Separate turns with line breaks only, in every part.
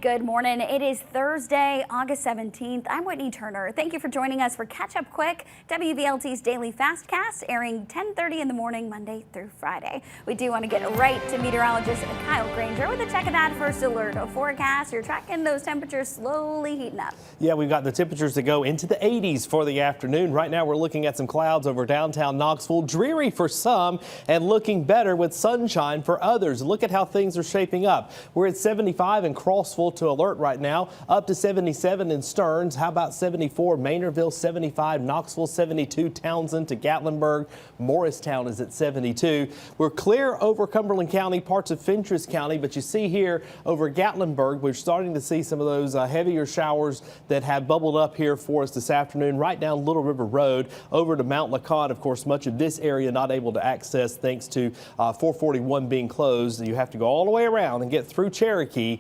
Good morning. It is Thursday, August 17th. I'm Whitney Turner. Thank you for joining us for Catch Up Quick, WVLT's daily fastcast, airing 10:30 in the morning, Monday through Friday. We do want to get right to meteorologist Kyle Granger with a check of that first alert forecast. You're tracking those temperatures slowly heating up.
Yeah, we've got the temperatures that go into the 80s for the afternoon. Right now, we're looking at some clouds over downtown Knoxville, dreary for some and looking better with sunshine for others. Look at how things are shaping up. We're at 75 in Crossville to alert right now, up to 77 in Stearns. How about 74 Maynardville, 75 Knoxville, 72 Townsend to Gatlinburg. Morristown is at 72. We're clear over Cumberland County, parts of Fentress County, but you see here over Gatlinburg, we're starting to see some of those heavier showers that have bubbled up here for us this afternoon, right down Little River Road over to Mount LaCotte. Of course, much of this area not able to access thanks to 441 being closed. You have to go all the way around and get through Cherokee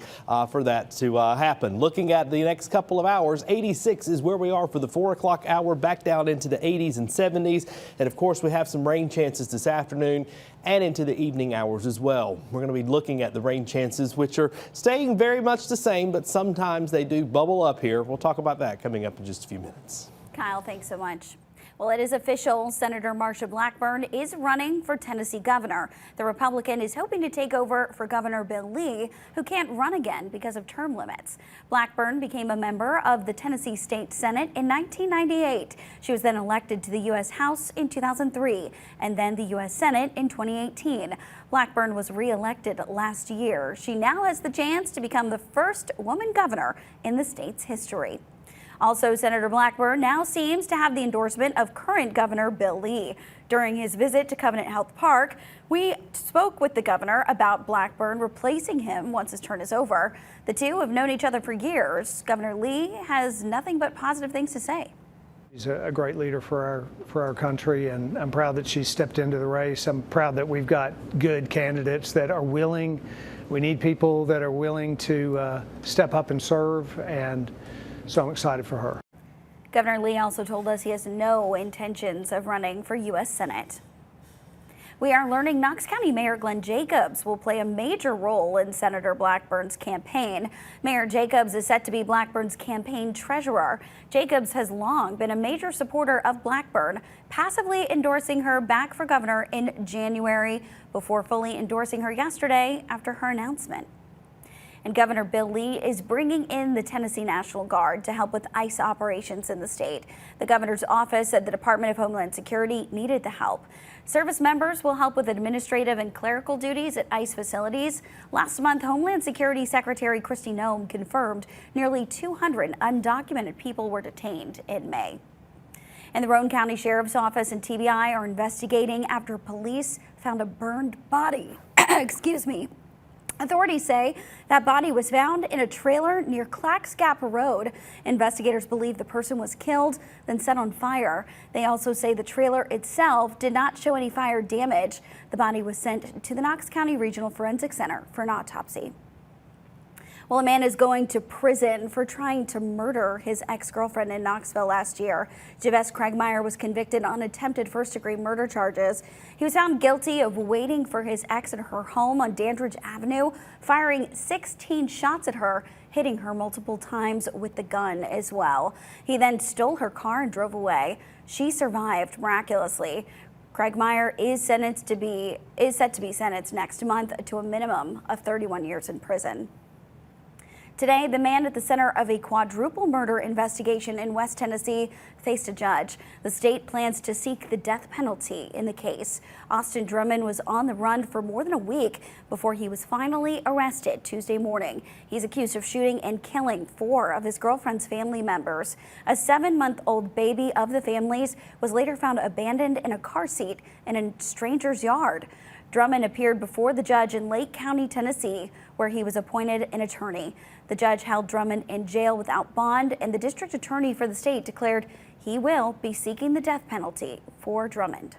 for that to happen. Looking at the next couple of hours, 86 is where we are for the 4 o'clock hour, back down into the 80s and 70s. And of course, we have some rain chances this afternoon and into the evening hours as well. We're going to be looking at the rain chances, which are staying very much the same, but sometimes they do bubble up here. We'll talk about that coming up in just a few minutes.
Kyle, thanks so much. Well, it is official. Senator Marsha Blackburn is running for Tennessee governor. The Republican is hoping to take over for Governor Bill Lee, who can't run again because of term limits. Blackburn became a member of the Tennessee State Senate in 1998. She was then elected to the U.S. House in 2003 and then the U.S. Senate in 2018. Blackburn was re-elected last year. She now has the chance to become the first woman governor in the state's history. Also, Senator Blackburn now seems to have the endorsement of current Governor Bill Lee. During his visit to Covenant Health Park, we spoke with the governor about Blackburn replacing him once his term is over. The two have known each other for years. Governor Lee has nothing but positive things to say.
She's a great leader for our country, and I'm proud that she stepped into the race. I'm proud that we've got good candidates that are willing. We need people that are willing to step up and serve, and so I'm excited for her.
Governor Lee also told us he has no intentions of running for U.S. Senate. We are learning Knox County Mayor Glenn Jacobs will play a major role in Senator Blackburn's campaign. Mayor Jacobs is set to be Blackburn's campaign treasurer. Jacobs has long been a major supporter of Blackburn, passively endorsing her back for governor in January before fully endorsing her yesterday after her announcement. And Governor Bill Lee is bringing in the Tennessee National Guard to help with ICE operations in the state. The governor's office said the Department of Homeland Security needed the help. Service members will help with administrative and clerical duties at ICE facilities. Last month, Homeland Security Secretary Kristi Noem confirmed nearly 200 undocumented people were detained in May. And the Roane County Sheriff's Office and TBI are investigating after police found a burned body. Excuse me. Authorities say that body was found in a trailer near Clacks Gap Road. Investigators believe the person was killed, then set on fire. They also say the trailer itself did not show any fire damage. The body was sent to the Knox County Regional Forensic Center for an autopsy. Well, a man is going to prison for trying to murder his ex-girlfriend in Knoxville last year. Javess Craig Meyer was convicted on attempted first-degree murder charges. He was found guilty of waiting for his ex at her home on Dandridge Avenue, firing 16 shots at her, hitting her multiple times with the gun as well. He then stole her car and drove away. She survived miraculously. Craig Meyer is set to be sentenced next month to a minimum of 31 years in prison. Today, the man at the center of a quadruple murder investigation in West Tennessee faced a judge. The state plans to seek the death penalty in the case. Austin Drummond was on the run for more than a week before he was finally arrested Tuesday morning. He's accused of shooting and killing 4 of his girlfriend's family members. A 7-month-old baby of the families was later found abandoned in a car seat in a stranger's yard. Drummond appeared before the judge in Lake County, Tennessee, where he was appointed an attorney. The judge held Drummond in jail without bond, and the district attorney for the state declared he will be seeking the death penalty for Drummond.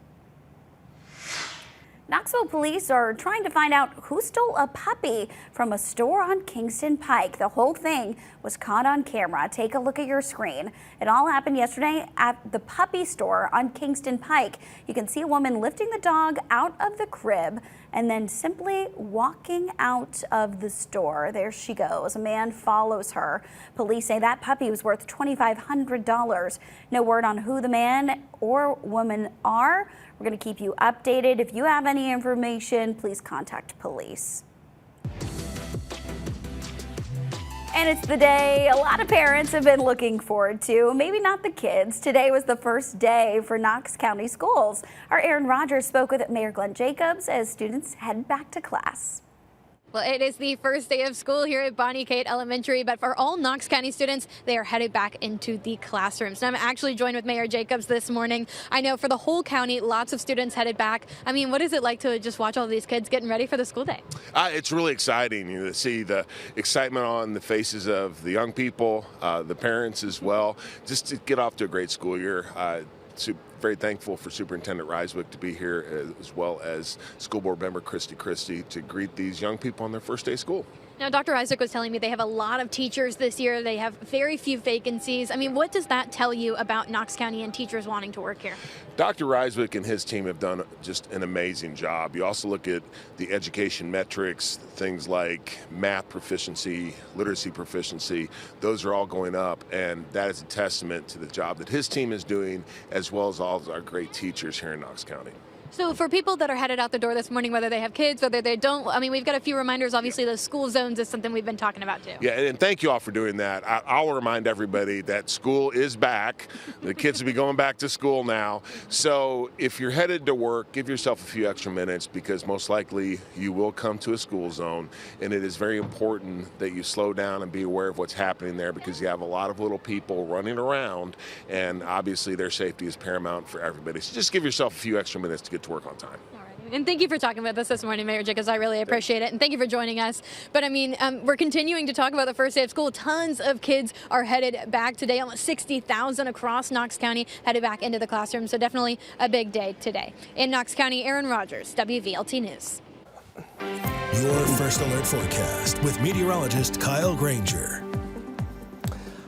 Knoxville police are trying to find out who stole a puppy from a store on Kingston Pike. The whole thing was caught on camera. Take a look at your screen. It all happened yesterday at the puppy store on Kingston Pike. You can see a woman lifting the dog out of the crib and then simply walking out of the store. There she goes. A man follows her. Police say that puppy was worth $2,500. No word on who the man or woman are. We're going to keep you updated. If you have any information, please contact police. And it's the day a lot of parents have been looking forward to. Maybe not the kids. Today was the first day for Knox County schools. Our Aaron Rodgers spoke with Mayor Glenn Jacobs as students head back to class.
Well, it is the first day of school here at Bonnie Kate Elementary, but for all Knox County students, they are headed back into the classrooms. And I'm actually joined with Mayor Jacobs this morning. I know for the whole county, lots of students headed back. I mean, what is it like to just watch all these kids getting ready for the school day?
It's really exciting, to see the excitement on the faces of the young people, the parents as well, just to get off to a great school year. Very thankful for Superintendent Ryswick to be here, as well as School Board Member Christy to greet these young people on their first day of school.
Now, Dr. Isaac was telling me they have a lot of teachers this year. They have very few vacancies. I mean, what does that tell you about Knox County and teachers wanting to work here?
Dr. Ryswick and his team have done just an amazing job. You also look at the education metrics, things like math proficiency, literacy proficiency. Those are all going up, and that is a testament to the job that his team is doing, as well as all of our great teachers here in Knox County.
So for people that are headed out the door this morning, whether they have kids, whether they don't, I mean, we've got a few reminders. Obviously, those school zones is something we've been talking about, too.
Yeah, and thank you all for doing that. I'll remind everybody that school is back. The kids will be going back to school now. So if you're headed to work, give yourself a few extra minutes, because most likely you will come to a school zone. And it is very important that you slow down and be aware of what's happening there, because you have a lot of little people running around, and obviously their safety is paramount for everybody. So just give yourself a few extra minutes to get to work on time.
And thank you for talking with us this morning, Mayor Jacobs. I really appreciate it. And thank you for joining us. But I mean, we're continuing to talk about the first day of school. Tons of kids are headed back today. Almost 60,000 across Knox County headed back into the classroom. So definitely a big day today. In Knox County, Aaron Rodgers, WVLT News.
Your First Alert forecast with meteorologist Kyle Granger.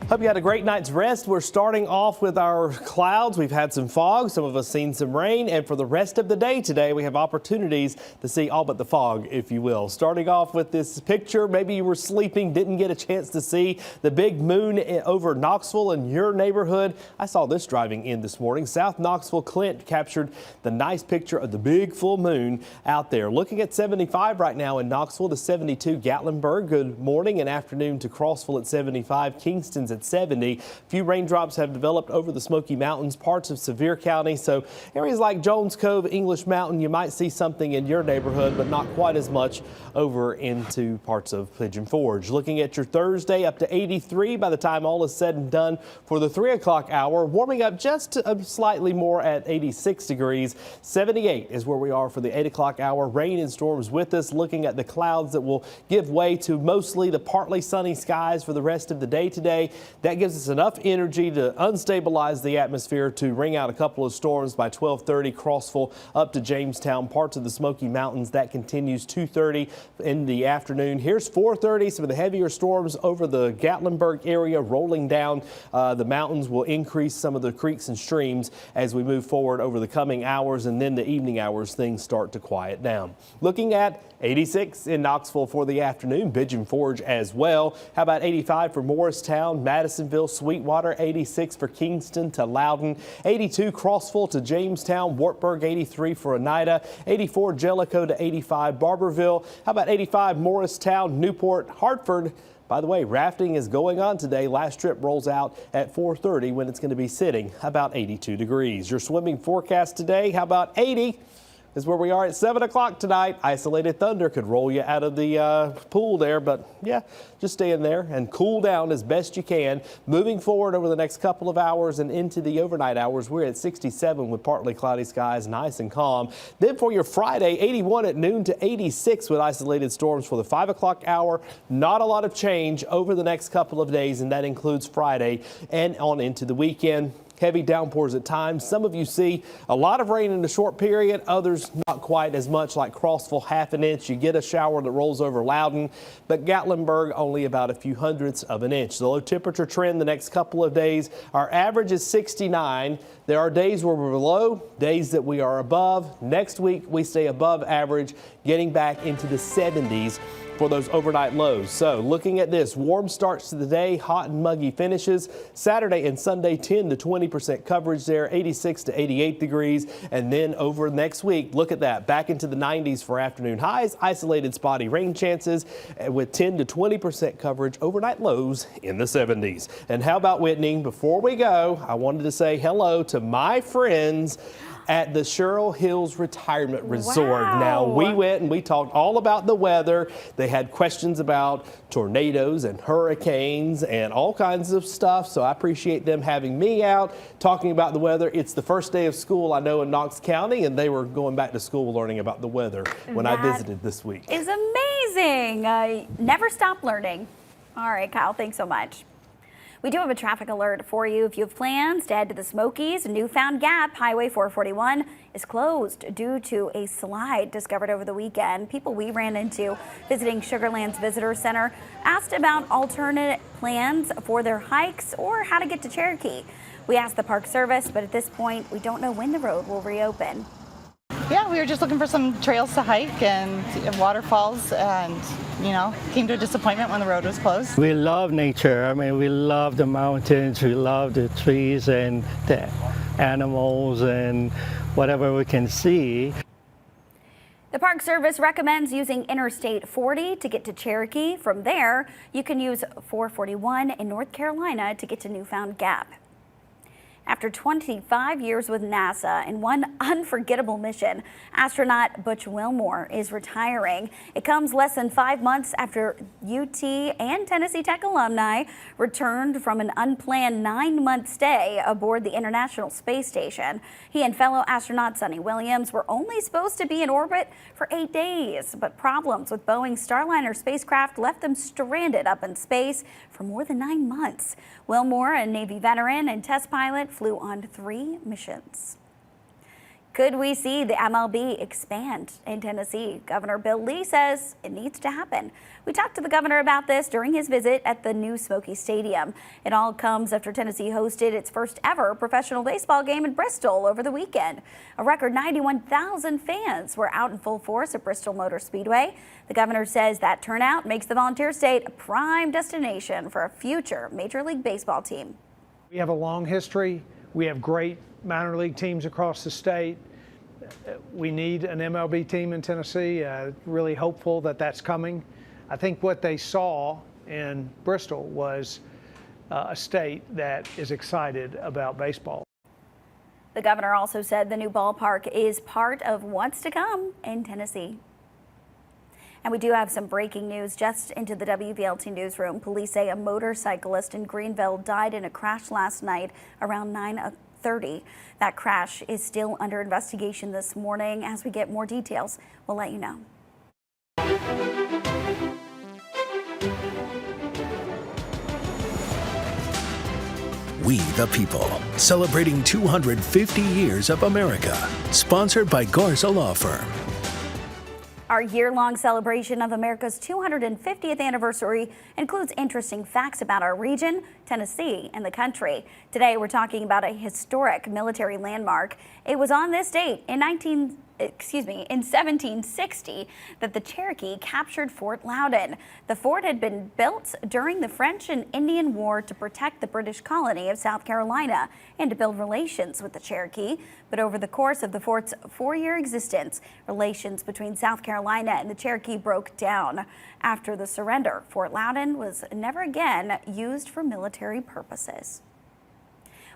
Hope you had a great night's rest. We're starting off with our clouds. We've had some fog. Some of us seen some rain. And for the rest of the day today, we have opportunities to see all but the fog, if you will. Starting off with this picture, maybe you were sleeping, didn't get a chance to see the big moon over Knoxville in your neighborhood. I saw this driving in this morning. South Knoxville Clint captured the nice picture of the big full moon out there. Looking at 75 right now in Knoxville to 72 Gatlinburg. Good morning and afternoon to Crossville at 75. Kingston's at 70. Few raindrops have developed over the Smoky Mountains, parts of Sevier County. So areas like Jones Cove, English Mountain, you might see something in your neighborhood, but not quite as much over into parts of Pigeon Forge. Looking at your Thursday, up to 83 by the time all is said and done for the 3 o'clock hour, warming up just slightly more at 86 degrees. 78 is where we are for the 8 o'clock hour. Rain and storms with us. Looking at the clouds that will give way to mostly the partly sunny skies for the rest of the day today. That gives us enough energy to unstabilize the atmosphere to ring out a couple of storms by 12:30. Crossville up to Jamestown, parts of the Smoky Mountains. That continues 2:30 in the afternoon. Here's 4:30. Some of the heavier storms over the Gatlinburg area rolling down the mountains will increase some of the creeks and streams as we move forward over the coming hours, and then the evening hours things start to quiet down. Looking at 86 in Knoxville for the afternoon, Pigeon Forge as well. How about 85 for Morristown, Madisonville, Sweetwater, 86 for Kingston to Loudon, 82 Crossville to Jamestown, Wartburg 83 for Oneida, 84 Jellicoe to 85 Barberville. How about 85 Morristown, Newport, Hartford. By the way, rafting is going on today. Last trip rolls out at 4:30 when it's going to be sitting about 82 degrees. Your swimming forecast today, how about 80? Is where we are at 7 o'clock tonight. Isolated thunder could roll you out of the pool there, but yeah, just stay in there and cool down as best you can. Moving forward over the next couple of hours and into the overnight hours, we're at 67 with partly cloudy skies, nice and calm. Then for your Friday, 81 at noon to 86 with isolated storms for the 5 o'clock hour. Not a lot of change over the next couple of days, and that includes Friday and on into the weekend. Heavy downpours at times. Some of you see a lot of rain in a short period, others not quite as much, like Crossville, half an inch. You get a shower that rolls over Loudon, but Gatlinburg only about a few hundredths of an inch. The low temperature trend the next couple of days, our average is 69. There are days where we're below, days that we are above. Next week we stay above average, getting back into the 70s for those overnight lows. So looking at this, warm starts to the day, hot and muggy finishes. Saturday and Sunday, 10 to 20% coverage there, 86 to 88 degrees. And then over next week, look at that, back into the 90s for afternoon highs, isolated spotty rain chances with 10 to 20% coverage, overnight lows in the 70s. And how about Whitney? Before we go, I wanted to say hello to my friends at the Sherrill Hills Retirement Resort.
Wow.
Now, we went and we talked all about the weather. They had questions about tornadoes and hurricanes and all kinds of stuff. So I appreciate them having me out talking about the weather. It's the first day of school, I know, in Knox County, and they were going back to school learning about the weather when I visited this week.
Is amazing. Never stop learning. All right, Kyle, thanks so much. We do have a traffic alert for you. If you have plans to head to the Smokies, Newfound Gap, Highway 441 is closed due to a slide discovered over the weekend. People we ran into visiting Sugarland's Visitor Center asked about alternate plans for their hikes or how to get to Cherokee. We asked the Park Service, but at this point, we don't know when the road will reopen.
Yeah, we were just looking for some trails to hike and waterfalls, and came to a disappointment when the road was closed.
We love nature. I mean, we love the mountains, we love the trees and the animals and whatever we can see.
The Park Service recommends using Interstate 40 to get to Cherokee. From there, you can use 441 in North Carolina to get to Newfound Gap. After 25 years with NASA and one unforgettable mission, astronaut Butch Wilmore is retiring. It comes less than 5 months after UT and Tennessee Tech alumni returned from an unplanned 9-month stay aboard the International Space Station. He and fellow astronaut Sonny Williams were only supposed to be in orbit for 8 days, but problems with Boeing's Starliner spacecraft left them stranded up in space for more than 9 months. Wilmore, a Navy veteran and test pilot, flew on 3 missions. Could we see the MLB expand in Tennessee? Governor Bill Lee says it needs to happen. We talked to the governor about this during his visit at the new Smoky Stadium. It all comes after Tennessee hosted its first ever professional baseball game in Bristol over the weekend. A record 91,000 fans were out in full force at Bristol Motor Speedway. The governor says that turnout makes the Volunteer State a prime destination for a future Major League Baseball team.
We have a long history. We have great minor league teams across the state. We need an MLB team in Tennessee. Really hopeful that that's coming. I think what they saw in Bristol was a state that is excited about baseball.
The governor also said the new ballpark is part of what's to come in Tennessee. And we do have some breaking news just into the WVLT newsroom. Police say a motorcyclist in Greenville died in a crash last night around 9:30. That crash is still under investigation this morning. As we get more details, we'll let you know.
We the People, celebrating 250 years of America. Sponsored by Garza Law Firm.
Our year-long celebration of America's 250th anniversary includes interesting facts about our region, Tennessee, and the country. Today, we're talking about a historic military landmark. It was on this date in 1760 that the Cherokee captured Fort Loudon. The fort had been built during the French and Indian War to protect the British colony of South Carolina and to build relations with the Cherokee. But over the course of the fort's 4-year existence, relations between South Carolina and the Cherokee broke down. After the surrender, Fort Loudon was never again used for military purposes.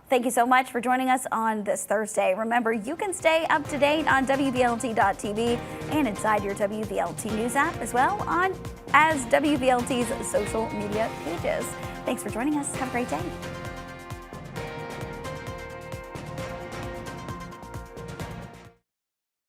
Thank you so much for joining us on this Thursday. Remember, you can stay up to date on WVLT.tv and inside your WVLT News app, as well as WVLT's social media pages. Thanks for joining us. Have a great day.